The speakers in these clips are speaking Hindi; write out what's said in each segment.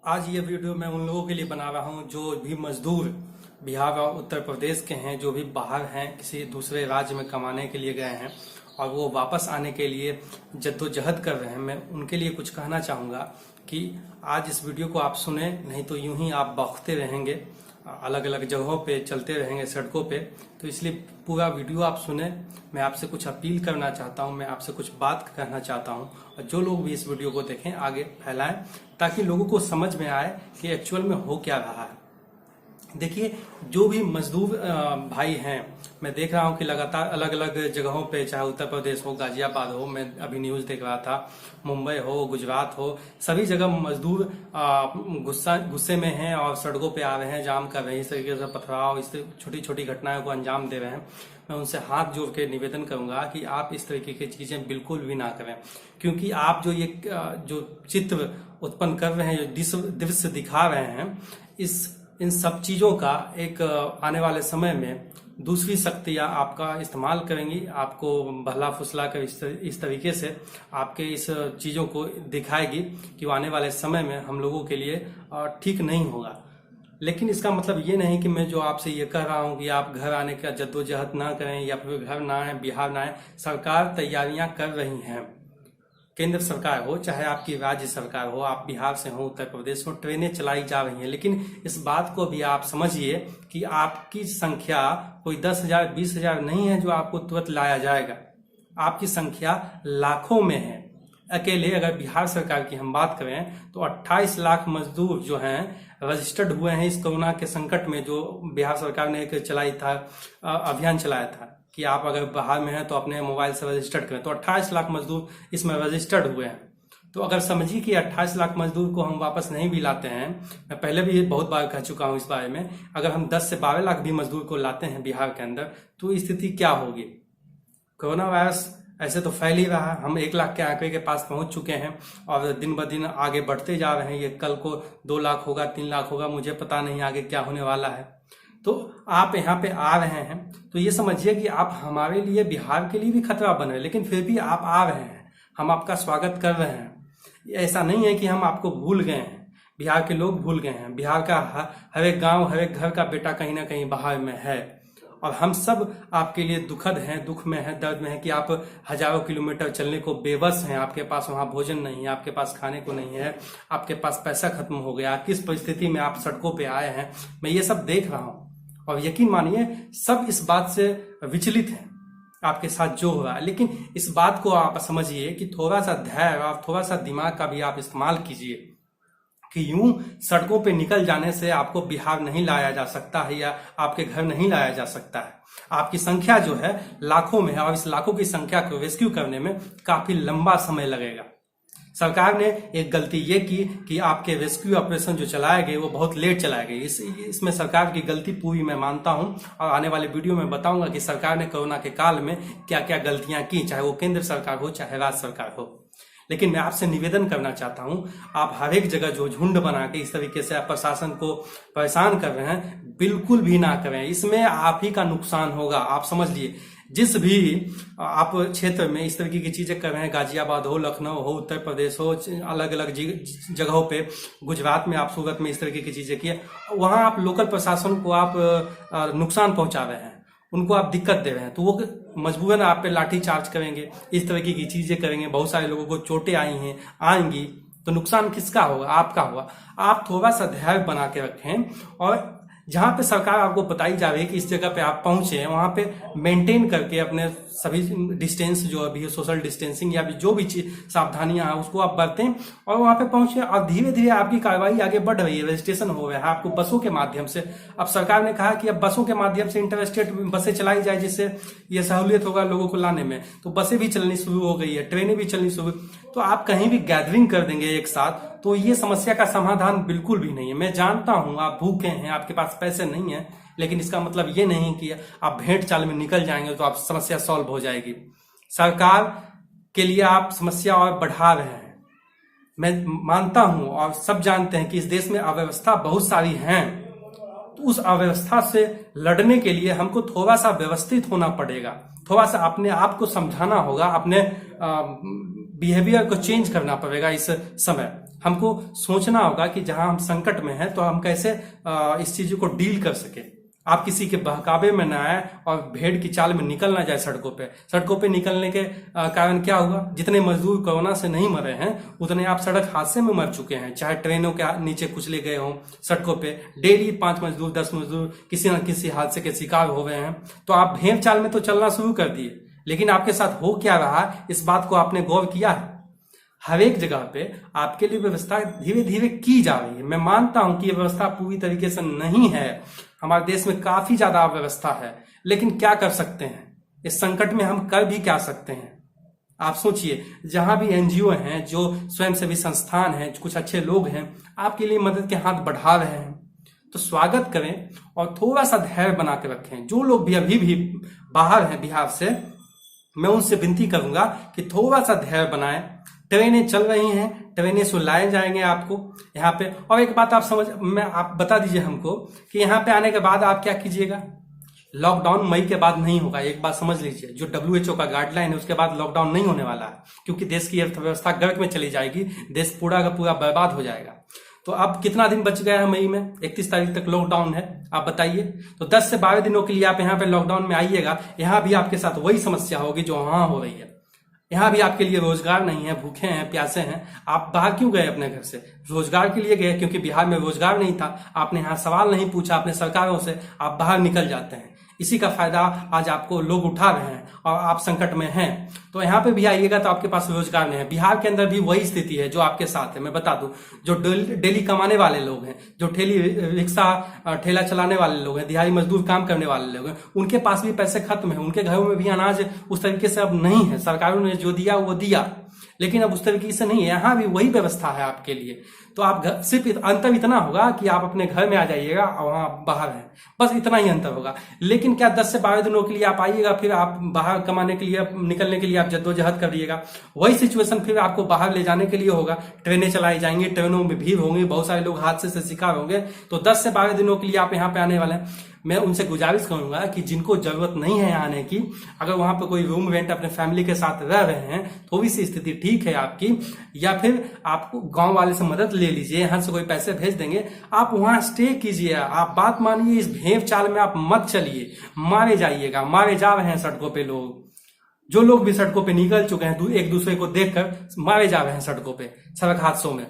आज ये वीडियो मैं उन लोगों के लिए बना रहा हूँ जो भी मजदूर बिहार और उत्तर प्रदेश के हैं, जो भी बाहर हैं, किसी दूसरे राज्य में कमाने के लिए गए हैं और वो वापस आने के लिए जद्दोजहद कर रहे हैं। मैं उनके लिए कुछ कहना चाहूँगा कि आज इस वीडियो को आप सुने, नहीं तो यूं ही आप बौखते रहेंगे, अलग अलग जगहों पे चलते रहेंगे सड़कों पे। तो इसलिए पूरा वीडियो आप सुने। मैं आपसे कुछ अपील करना चाहता हूं, मैं आपसे कुछ बात कहना चाहता हूं और जो लोग भी इस वीडियो को देखें आगे फैलाएं ताकि लोगों को समझ में आए कि एक्चुअल में हो क्या रहा है। देखिए, जो भी मजदूर भाई हैं, मैं देख रहा हूं कि लगातार अलग अलग जगहों पे, चाहे उत्तर प्रदेश हो, गाजियाबाद हो, मैं अभी न्यूज देख रहा था, मुंबई हो, गुजरात हो, सभी जगह मजदूर गुस्से में हैं और सड़कों पे आ रहे हैं, जाम कर रहे हैं, इस तरीके से पथराव, इस छोटी छोटी घटनाओं को अंजाम दे रहे हैं। मैं उनसे हाथ जोड़ के निवेदन करूंगा कि आप इस तरीके की चीजें बिल्कुल भी ना करें, क्योंकि आप जो चित्र उत्पन्न कर रहे हैं, जो दृश्य दिखा रहे हैं, इन सब चीजों का एक आने वाले समय में दूसरी शक्तियां आपका इस्तेमाल करेंगी, आपको बहला फुसला कर इस तरीके से आपके इस चीजों को दिखाएगी कि वो आने वाले समय में हम लोगों के लिए ठीक नहीं होगा। लेकिन इसका मतलब ये नहीं कि मैं जो आपसे ये कह रहा हूं कि आप घर आने का जद्दोजहद ना करें या फिर घर ना आए, बिहार ना आए। सरकार तैयारियां कर रही हैं, केंद्र सरकार हो चाहे आपकी राज्य सरकार हो, आप बिहार से हो, उत्तर प्रदेश हो, ट्रेनें चलाई जा रही हैं। लेकिन इस बात को भी आप समझिए कि आपकी संख्या कोई 10,000 20,000 नहीं है जो आपको तुरंत लाया जाएगा। आपकी संख्या लाखों में है। अकेले अगर बिहार सरकार की हम बात करें तो 28 लाख मजदूर जो हैं रजिस्टर्ड हुए हैं इस कोरोना के संकट में, जो बिहार सरकार ने एक अभियान चलाया था कि आप अगर बाहर में हैं तो अपने मोबाइल से रजिस्टर्ड करें। तो 28 लाख मजदूर इसमें रजिस्टर्ड हुए हैं। तो अगर समझिए कि 28 लाख मजदूर को हम वापस नहीं भी लाते हैं, मैं पहले भी बहुत बार कह चुका हूं इस बारे में, अगर हम 10 से 12 लाख भी मजदूर को लाते हैं बिहार के अंदर तो स्थिति क्या होगी। कोरोना वायरस ऐसे तो फैल ही रहा है, हम 1 लाख के आंकड़े के पास पहुंच चुके हैं और दिन ब दिन आगे बढ़ते जा रहे हैं। ये कल को 2 लाख होगा, 3 लाख होगा, मुझे पता नहीं आगे क्या होने वाला है। तो आप यहाँ पे आ रहे हैं तो ये समझिए कि आप हमारे लिए, बिहार के लिए भी खतरा बन रहे हैं, लेकिन फिर भी आप आ रहे हैं, हम आपका स्वागत कर रहे हैं। ऐसा नहीं है कि हम आपको भूल गए हैं, बिहार के लोग भूल गए हैं। बिहार का हर एक गांव, हर एक घर का बेटा कहीं ना कहीं बाहर में है और हम सब आपके लिए दुखद हैं, दुख में है, दर्द में है कि आप हजारों किलोमीटर चलने को बेबस हैं। आपके पास वहां भोजन नहीं है, आपके पास खाने को नहीं है, आपके पास पैसा खत्म हो गया, किस परिस्थिति में आप सड़कों पे आए हैं, मैं ये सब देख रहा हूं। और यकीन मानिए सब इस बात से विचलित हैं आपके साथ जो हो रहा है। लेकिन इस बात को आप समझिए कि थोड़ा सा धैर्य और थोड़ा सा दिमाग का भी आप इस्तेमाल कीजिए कि यूं सड़कों पे निकल जाने से आपको बिहार नहीं लाया जा सकता है या आपके घर नहीं लाया जा सकता है। आपकी संख्या जो है लाखों में है और इस लाखों की संख्या को रेस्क्यू करने में काफी लंबा समय लगेगा। सरकार ने एक गलती ये की कि आपके रेस्क्यू ऑपरेशन जो चलाए गए वो बहुत लेट चलाए गए। इसमें सरकार की गलती पूरी मैं मानता हूं और आने वाले वीडियो में बताऊंगा कि सरकार ने कोरोना के काल में क्या क्या गलतियां की, चाहे वो केंद्र सरकार हो चाहे राज्य सरकार हो। लेकिन मैं आपसे निवेदन करना चाहता हूं, आप हर एक जगह जो झुंड बना के इस तरीके से आप प्रशासन को परेशान कर रहे हैं, बिल्कुल भी ना करें। इसमें आप ही का नुकसान होगा। आप समझ लिए, जिस भी आप क्षेत्र में इस तरीके की चीजें कर रहे हैं, गाजियाबाद हो, लखनऊ हो, उत्तर प्रदेश हो, अलग अलग जगहों पे, गुजरात में आप, सूरत में इस तरीके की चीजें की, वहां आप लोकल प्रशासन को आप नुकसान पहुंचा रहे हैं, उनको आप दिक्कत दे रहे हैं, तो वो मजबूरन आप पे लाठी चार्ज करेंगे, इस तरीके की चीजें करेंगे। बहुत सारे लोगों को चोटें आएंगी तो नुकसान किसका होगा? आपका होगा। आप थोड़ा सा धैर्य बना के रखें और जहां पे सरकार आपको बताई जा रही है कि इस जगह पे आप पहुंचे, वहां पे मेंटेन करके अपने सभी डिस्टेंस जो अभी है, सोशल डिस्टेंसिंग या भी जो भी सावधानियां हैं उसको आप बरतें और वहां पे पहुंचे। और धीरे धीरे आपकी कार्रवाई आगे बढ़ रही है, रजिस्ट्रेशन हो रहा है आपको बसों के माध्यम से। अब सरकार ने कहा कि अब बसों के माध्यम से इंटर स्टेट बसें चलाई जाए, जिससे ये सहूलियत होगा लोगों को लाने में। तो बसें भी चलनी शुरू हो गई है, ट्रेनें भी चलनी शुरू। तो आप कहीं भी गैदरिंग कर देंगे एक साथ तो ये समस्या का समाधान बिल्कुल भी नहीं है। मैं जानता हूं आप भूखे हैं, आपके पास पैसे नहीं है, लेकिन इसका मतलब ये नहीं कि आप भेंट चाल में निकल जाएंगे तो आप समस्या सॉल्व हो जाएगी। सरकार के लिए आप समस्या और बढ़ा रहे हैं। मैं मानता हूं और सब जानते हैं कि इस देश में अव्यवस्था बहुत सारी हैं, तो उस अव्यवस्था से लड़ने के लिए हमको थोड़ा सा व्यवस्थित होना पड़ेगा, थोड़ा सा अपने आप को समझाना होगा, अपने बिहेवियर को चेंज करना पड़ेगा इस समय। हमको सोचना होगा कि जहां हम संकट में हैं तो हम कैसे इस चीज को डील कर सके। आप किसी के बहकावे में ना आए और भेड़ की चाल में निकल ना जाए सड़कों पे निकलने के कारण क्या हुआ, जितने मजदूर कोरोना से नहीं मरे हैं उतने आप सड़क हादसे में मर चुके हैं, चाहे ट्रेनों के नीचे कुचले गए हों। सड़कों पे डेली 5 मजदूर 10 मजदूर किसी न किसी हादसे के शिकार हो गए हैं। तो आप भेड़ चाल में तो चलना शुरू कर दिए, लेकिन आपके साथ हो क्या रहा इस बात को आपने गौर किया है? हर एक जगह पे आपके लिए व्यवस्था धीरे धीरे की जा रही है। मैं मानता हूं कि ये व्यवस्था पूरी तरीके से नहीं है, हमारे देश में काफी ज्यादा अव्यवस्था है, लेकिन क्या कर सकते हैं इस संकट में, हम कर भी क्या सकते हैं? आप सोचिए, जहां भी एनजीओ हैं, जो स्वयंसेवी संस्थान हैं, कुछ अच्छे लोग हैं आपके लिए मदद के हाथ बढ़ा रहे हैं, तो स्वागत करें और थोड़ा सा धैर्य बना के रखें। जो लोग भी अभी भी बाहर हैं बिहार से, मैं उनसे विनती करूंगा कि थोड़ा सा धैर्य बनाएं। ट्रेनें चल रही हैं, ट्रेनें सुलाए जाएंगे आपको यहाँ पे। और एक बात आप बता दीजिए हमको कि यहाँ पे आने के बाद आप क्या कीजिएगा। लॉकडाउन मई के बाद नहीं होगा, एक बात समझ लीजिए। जो WHO का गाइडलाइन है उसके बाद लॉकडाउन नहीं होने वाला है, क्योंकि देश की अर्थव्यवस्था गर्क में चली जाएगी, देश पूरा का पूरा बर्बाद हो जाएगा। तो अब कितना दिन बच गया है मई में? 31 तारीख तक लॉकडाउन है, आप बताइए। तो 10 से 12 दिनों के लिए आप यहाँ पे लॉकडाउन में आइएगा, यहाँ भी आपके साथ वही समस्या होगी जो वहां हो रही है। यहाँ भी आपके लिए रोजगार नहीं है, भूखे हैं, प्यासे हैं। आप बाहर क्यों गए अपने घर से? रोजगार के लिए गए, क्योंकि बिहार में रोजगार नहीं था। आपने यहाँ सवाल नहीं पूछा अपने सरकारों से, आप बाहर निकल जाते हैं। इसी का फायदा आज आपको लोग उठा रहे हैं और आप संकट में हैं। तो यहाँ पे भी आइएगा तो आपके पास रोजगार नहीं है। बिहार के अंदर भी वही स्थिति है जो आपके साथ है। मैं बता दूं, जो डेली कमाने वाले लोग हैं, जो ठेला चलाने वाले लोग हैं, दिहाड़ी मजदूर काम करने वाले लोग हैं, उनके पास भी पैसे खत्म है। उनके घरों में भी अनाज उस तरीके से अब नहीं है। सरकारों ने जो दिया वो दिया, लेकिन अब उस तरीके से नहीं है। यहाँ भी वही व्यवस्था है आपके लिए। तो आप सिर्फ अंतर इतना होगा कि आप अपने घर में आ जाइएगा और वहां बाहर है, बस इतना ही अंतर होगा। लेकिन क्या 10 से 12 दिनों के लिए आप आइएगा, फिर आप बाहर कमाने के लिए, निकलने के लिए आप जद्दोजहद करिएगा। वही सिचुएशन फिर आपको बाहर ले जाने के लिए होगा। ट्रेनें चलाई जाएंगी, ट्रेनों में भीड़ होंगी, बहुत सारे लोग हादसे से शिकार होंगे। तो 10 से 12 दिनों के लिए आप यहाँ पे आने वाले हैं। मैं उनसे गुजारिश करूंगा कि जिनको जरूरत नहीं है आने की, अगर वहां पर कोई रूम रेंट अपने फैमिली के साथ रह रहे हैं, थोड़ी सी स्थिति ठीक है आपकी, या फिर आपको गांव वाले से मदद ले लीजिए, यहाँ से कोई पैसे भेज देंगे, आप वहां स्टे कीजिए। आप बात मानिए, इस भेड़ चाल में आप मत चलिए, मारे जाइएगा। मारे जा रहे हैं सड़कों पे लोग, जो लोग भी सड़कों पे निकल चुके हैं, एक दूसरे को देखकर मारे जा रहे हैं सड़कों पे, सड़क हादसों में।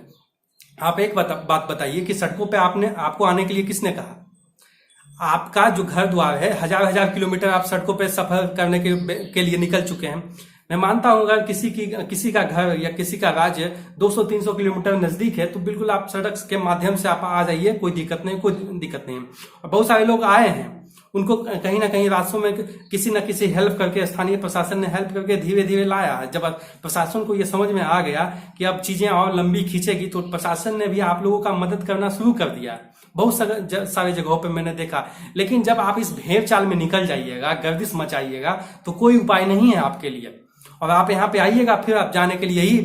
आप एक बात बताइए कि सड़कों पे आपको आने के लिए किसने कहा? आपका जो घर द्वार है, हजार किलोमीटर आप सड़कों पे सफर करने के लिए निकल चुके हैं। मैं मानता हूं अगर किसी का घर या किसी का राज्य 200-300 किलोमीटर नजदीक है तो बिल्कुल आप सड़क के माध्यम से आप आ जाइए, कोई दिक्कत नहीं। और बहुत सारे लोग आए हैं, उनको कहीं ना कहीं रास्तों में किसी न किसी हेल्प करके, स्थानीय प्रशासन ने हेल्प करके धीरे धीरे लाया है। जब प्रशासन को यह समझ में आ गया कि अब चीजें और लंबी खींचेगी, तो प्रशासन ने भी आप लोगों का मदद करना शुरू कर दिया। बहुत सारे जगहों पे मैंने देखा। लेकिन जब आप इस भेड़ चाल में निकल जाइएगा, गर्दिश मचाइएगा, तो कोई उपाय नहीं है आपके लिए। और आप यहाँ पे आइएगा, फिर आप जाने के लिए ही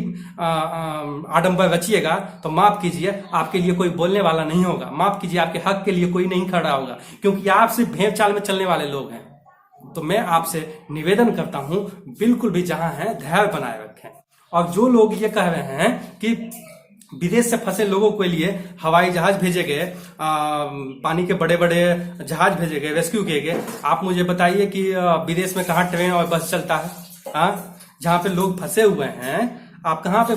आडंबर रचिएगा, तो माफ कीजिए, आपके लिए कोई बोलने वाला नहीं होगा। माफ कीजिए, आपके हक के लिए कोई नहीं खड़ा होगा, क्योंकि आप सिर्फ भेड़ चाल में चलने वाले लोग हैं। तो मैं आपसे निवेदन करता हूं, बिल्कुल भी जहां हैं धैर्य बनाए रखें। और जो लोग ये कह रहे हैं कि विदेश से फंसे लोगों के लिए हवाई जहाज भेजे गए, पानी के बड़े बड़े जहाज भेजे गए, रेस्क्यू किए गए, आप मुझे बताइए कि विदेश में कहाँ ट्रेन और बस चलता है? जहाँ पे लोग फंसे हुए हैं, आप कहाँ पे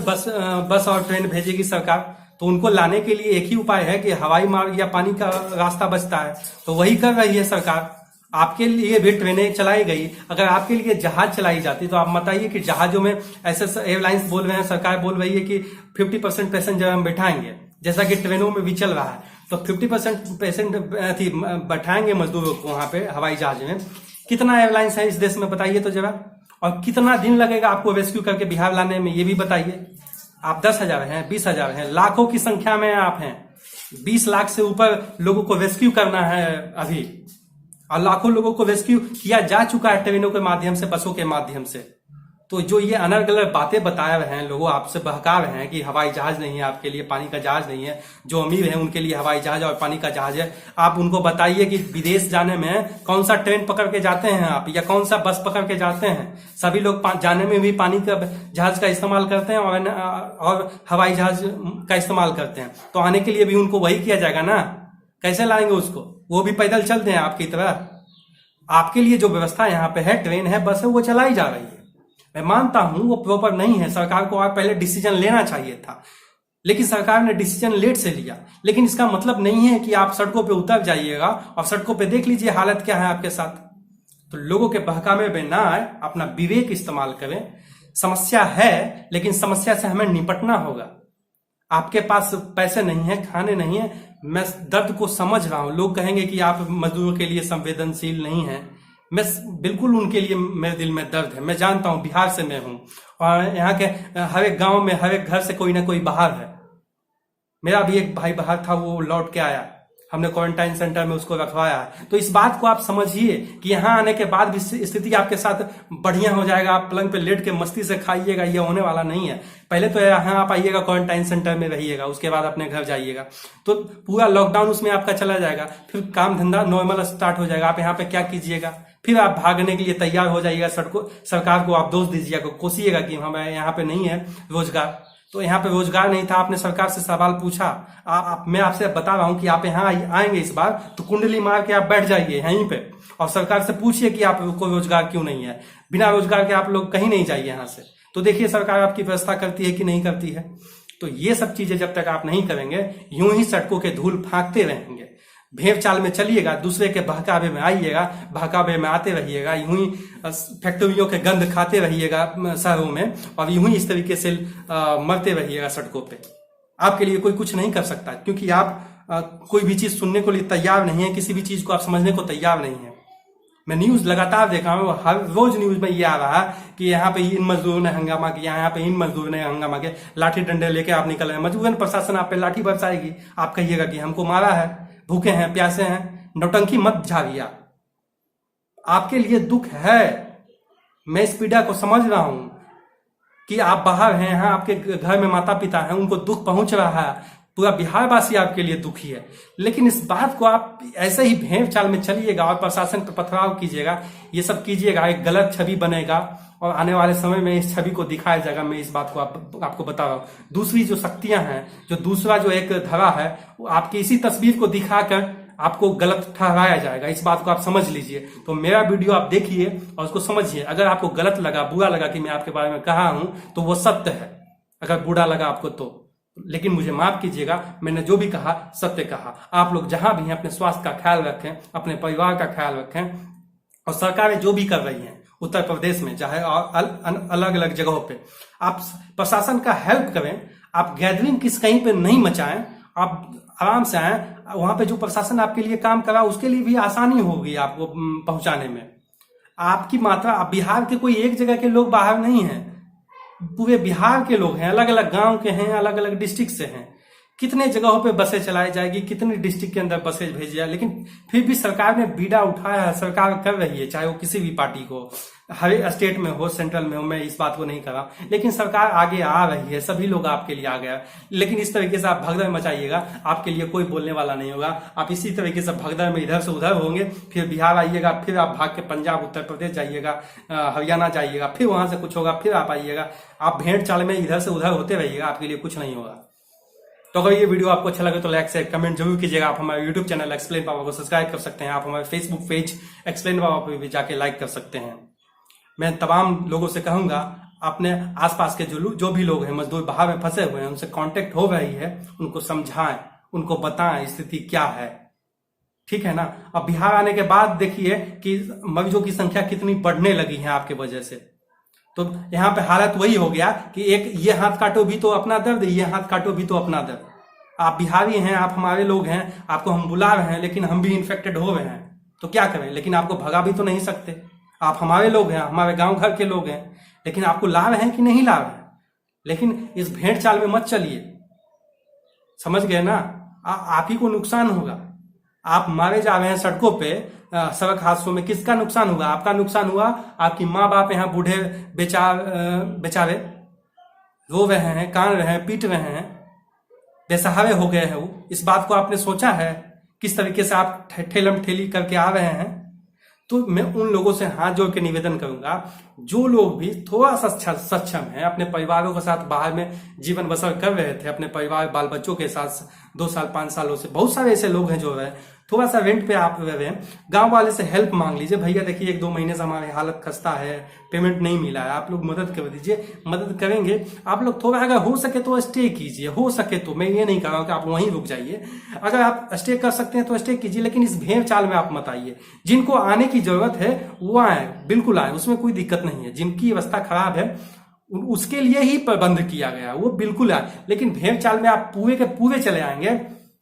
बस और ट्रेन भेजेगी सरकार? तो उनको लाने के लिए एक ही उपाय है कि हवाई मार्ग या पानी का रास्ता बचता है, तो वही कर रही है सरकार। आपके लिए भी ट्रेनें चलाई गई। अगर आपके लिए जहाज चलाई जाती तो आप बताइए कि जहाजों में ऐसे एयरलाइंस बोल रहे हैं, सरकार बोल रही है कि 50% पैसेंजर हम बैठाएंगे, जैसा कि ट्रेनों में भी चल रहा है। तो 50% पैसेंजर बैठाएंगे मजदूरों को वहां पे हवाई जहाज में। कितना एयरलाइंस है इस देश में, बताइए तो जरा। और कितना दिन लगेगा आपको रेस्क्यू करके बिहार लाने में, ये भी बताइए। आप 10,000 हैं, 20,000 हैं, लाखों की संख्या में आप हैं। 20 लाख से ऊपर लोगों को रेस्क्यू करना है अभी, और लाखों लोगों को रेस्क्यू किया जा चुका है ट्रेनों के माध्यम से, बसों के माध्यम से। तो जो ये अनर्गल गलत बातें बता रहे हैं लोगों, आपसे बहका रहे हैं कि हवाई जहाज नहीं है आपके लिए, पानी का जहाज नहीं है, जो अमीर है उनके लिए हवाई जहाज और पानी का जहाज है। आप उनको बताइए कि विदेश जाने में कौन सा ट्रेन पकड़ के जाते हैं आप, या कौन सा बस पकड़ के जाते हैं। सभी लोग जाने में भी पानी का जहाज का इस्तेमाल करते हैं और हवाई जहाज का इस्तेमाल करते हैं, तो आने के लिए भी उनको वही किया जाएगा ना। कैसे लाएंगे उसको? वो भी पैदल चलते हैं आपकी तरह। आपके लिए जो व्यवस्था यहाँ पे है, ट्रेन है, बस है, वो चलाई जा रही है। मैं मानता हूं वो प्रॉपर नहीं है, सरकार को आप पहले डिसीजन लेना चाहिए था, लेकिन सरकार ने डिसीजन लेट से लिया। लेकिन इसका मतलब नहीं है कि आप सड़कों पे उतर जाइएगा और सड़कों पे देख लीजिए हालत क्या है आपके साथ। तो लोगों के बहकावे में ना आए, अपना विवेक इस्तेमाल करें। समस्या है, लेकिन समस्या से हमें निपटना होगा। आपके पास पैसे नहीं है, खाने नहीं है, मैं दर्द को समझ रहा हूं। लोग कहेंगे कि आप मजदूरों के लिए संवेदनशील नहीं है, मैं बिल्कुल उनके लिए मेरे दिल में दर्द है। मैं जानता हूं, बिहार से मैं हूं और यहाँ के हर एक गांव में हर एक घर से कोई ना कोई बाहर है। मेरा भी एक भाई बाहर था, वो लौट के आया, हमने क्वारंटाइन सेंटर में उसको रखवाया है। तो इस बात को आप समझिए कि यहाँ आने के बाद भी स्थिति आपके साथ बढ़िया हो जाएगा, आप पलंग पे लेट के मस्ती से खाइएगा, ये होने वाला नहीं है। पहले तो यहाँ आप आइएगा, क्वारंटाइन सेंटर में रहिएगा, उसके बाद अपने घर जाइएगा, तो पूरा लॉकडाउन उसमें आपका चला जाएगा। फिर काम धंधा नॉर्मल स्टार्ट हो जाएगा। आप यहाँ पे क्या कीजिएगा? फिर आप भागने के लिए तैयार हो जाइएगा, सरकार को आप दोष दीजिएगा, कोसिएगा कि हमें यहाँ पे नहीं है रोजगार। तो यहाँ पे रोजगार नहीं था, आपने सरकार से सवाल पूछा। मैं आपसे बता रहा हूं कि आप यहाँ आएंगे इस बार तो कुंडली मार के आप बैठ जाइए यहीं पे और सरकार से पूछिए कि आपको रोजगार क्यों नहीं है। बिना रोजगार के आप लोग कहीं नहीं जाइए यहाँ से। तो देखिए सरकार आपकी व्यवस्था करती है कि नहीं करती है। तो ये सब चीजें जब तक आप नहीं करेंगे, यूं ही सड़कों के धूल फांकते रहेंगे। भेड़ चाल में चलिएगा, दूसरे के बहकावे में आइएगा, बहकावे में आते रहिएगा, यूं ही फैक्ट्रियों के गंध खाते रहिएगा शहरों में, और यूं ही इस तरीके से मरते रहिएगा सड़कों पे। आपके लिए कोई कुछ नहीं कर सकता, क्योंकि आप कोई भी चीज सुनने को लिए तैयार नहीं है, किसी भी चीज को आप समझने को तैयार नहीं है। मैं न्यूज लगातार देख रहा हूँ, हर रोज न्यूज में ये आ रहा है कि यहाँ पे इन मजदूरों ने हंगामा किया, यहाँ पे इन मजदूरों ने हंगामा किया, लाठी डंडे लेके आप निकल रहे हैं। मजबूरन प्रशासन आप पे लाठी बरसाएगी, आप कहिएगा कि हमको मारा है, भूखे हैं, प्यासे हैं। नौटंकी मत झाड़िए। आपके लिए दुख है, मैं इस पीड़ा को समझ रहा हूं कि आप बाहर हैं, यहाँ आपके घर में माता पिता हैं, उनको दुख पहुंच रहा है, पूरा बिहार वासी आपके लिए दुखी है। लेकिन इस बात को आप ऐसे ही भेड़ चाल में चलिएगा और प्रशासन पर पथराव कीजिएगा, ये सब कीजिएगा, एक गलत छवि बनेगा और आने वाले समय में इस छवि को दिखाया जाएगा। मैं इस बात को आपको बता रहा हूँ। दूसरी जो शक्तियां हैं, जो दूसरा जो एक धरा है, वो आपकी इसी तस्वीर को दिखाकर आपको गलत ठहराया जाएगा। इस बात को आप समझ लीजिए। तो मेरा वीडियो आप देखिए और उसको समझिए। अगर आपको गलत लगा, बुरा लगा कि मैं आपके बारे में कहा हूं, तो वो सत्य है। अगर बुरा लगा आपको तो, लेकिन मुझे माफ कीजिएगा, मैंने जो भी कहा सत्य कहा। आप लोग जहां भी हैं अपने स्वास्थ्य का ख्याल रखें, अपने परिवार का ख्याल रखें, और सरकारें जो भी कर रही हैं उत्तर प्रदेश में, चाहे अलग अलग जगहों पे, आप प्रशासन का हेल्प करें। आप गैदरिंग कहीं पे नहीं मचाएं, आप आराम से आए। वहां पे जो प्रशासन आपके लिए काम करा, उसके लिए भी आसानी होगी आपको पहुंचाने में। आपकी मात्रा, बिहार के कोई एक जगह के लोग बाहर नहीं हैं, पूरे बिहार के लोग हैं, अलग अलग गांव के हैं, अलग अलग डिस्ट्रिक्ट से हैं। कितने जगहों पे बसें चलाई जाएगी, कितने डिस्ट्रिक्ट के अंदर बसें भेजी जाए, लेकिन फिर भी सरकार ने बीड़ा उठाया है, सरकार कर रही है, चाहे वो किसी भी पार्टी को, हर स्टेट में हो, सेंट्रल में हो, मैं इस बात को नहीं कर रहा, लेकिन सरकार आगे आ रही है, सभी लोग आपके लिए आ गया। लेकिन इस तरीके से आप भगदड़ मचाइएगा, आपके लिए कोई बोलने वाला नहीं होगा। आप इसी तरीके से भगदड़ में इधर से उधर होंगे, फिर बिहार आइएगा, फिर आप भाग के पंजाब, उत्तर प्रदेश जाइएगा, हरियाणा जाइएगा, फिर वहां से कुछ होगा, फिर आप आइएगा। आप भेड़ चाल में इधर से उधर होते रहिएगा, आपके लिए कुछ नहीं होगा। तो अगर ये वीडियो आपको अच्छा लगे तो लाइक से कमेंट जरूर कीजिएगा। आप हमारे यूट्यूब चैनल एक्सप्लेन पावर को सब्सक्राइब कर सकते हैं। आप हमारे फेसबुक पेज एक्सप्लेन पावर पर भी जाके लाइक कर सकते हैं। मैं तमाम लोगों से कहूंगा, अपने आसपास के जो भी लोग हैं, मजदूर बाहर में फंसे हुए हैं, उनसे कांटेक्ट हो रही है, उनको समझाएं, उनको बताएं स्थिति क्या है, ठीक है ना। अब बिहार आने के बाद देखिए कि मरीजों की संख्या कितनी बढ़ने लगी है आपके वजह से। तो यहाँ पे हालत वही हो गया कि एक ये हाथ काटो भी तो अपना दर्द, ये हाथ काटो भी तो अपना दर्द। आप बिहारी हैं, आप हमारे लोग हैं, आपको हम बुला रहे हैं, लेकिन हम भी इन्फेक्टेड हो रहे हैं, तो क्या करें। लेकिन आपको भगा भी तो नहीं सकते। आप हमारे लोग हैं, हमारे गांव घर के लोग हैं, लेकिन आपको ला रहे हैं कि नहीं ला रहे हैं। लेकिन इस भेड़ चाल में मत चलिए, समझ गए ना। आप ही को नुकसान होगा। आप मारे जा रहे हैं सड़कों पे, सड़क हादसों में। किसका नुकसान हुआ? आपका नुकसान हुआ। आपकी माँ बाप यहाँ बूढ़े बेचारे रो रहे हैं, कान रहे हैं, पीट रहे हैं, बेसहारे हो गए हैं वो। इस बात को आपने सोचा है? किस तरीके से आप ठेलम ठेली करके आ रहे हैं? तो मैं उन लोगों से हाथ जोड़ के निवेदन करूंगा, जो लोग भी थोड़ा सा सक्षम हैं, अपने परिवारों के साथ बाहर में जीवन बसर कर रहे थे, अपने परिवार बाल बच्चों के साथ 2 साल 5 सालों से, बहुत सारे ऐसे लोग हैं जो रहे, थोड़ा सा रेंट पे आप रह रहे हैं, गांव वाले से हेल्प मांग लीजिए। भैया देखिए 1-2 महीने से हमारी हालत खस्ता है, पेमेंट नहीं मिला है, आप लोग मदद कर दीजिए। मदद करेंगे आप लोग। थोड़ा अगर हो सके तो स्टे कीजिए, हो सके तो। मैं ये नहीं कह रहा हूं कि आप वहीं रुक जाइए, अगर आप स्टे कर सकते हैं तो स्टे कीजिए, लेकिन इस भेड़ चाल में आप मत आइए। जिनको आने की जरूरत है वो आए, बिल्कुल आए, उसमें कोई दिक्कत नहीं है। जिनकी अवस्था खराब है उसके लिए ही प्रबंध किया गया, वो बिल्कुल आए। लेकिन भेड़ चाल में आप पूरे के पूरे चले आएंगे,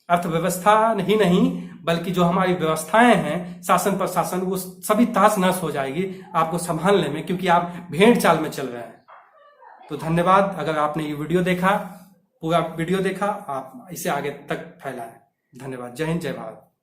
अर्थव्यवस्था ही नहीं बल्कि जो हमारी व्यवस्थाएं हैं, शासन प्रशासन, वो सभी तहस नहस हो जाएगी आपको संभालने में, क्योंकि आप भेड़ चाल में चल रहे हैं। तो धन्यवाद। अगर आपने ये वीडियो देखा, पूरा वीडियो देखा, आप इसे आगे तक फैलाएं। धन्यवाद। जय हिंद, जय भारत।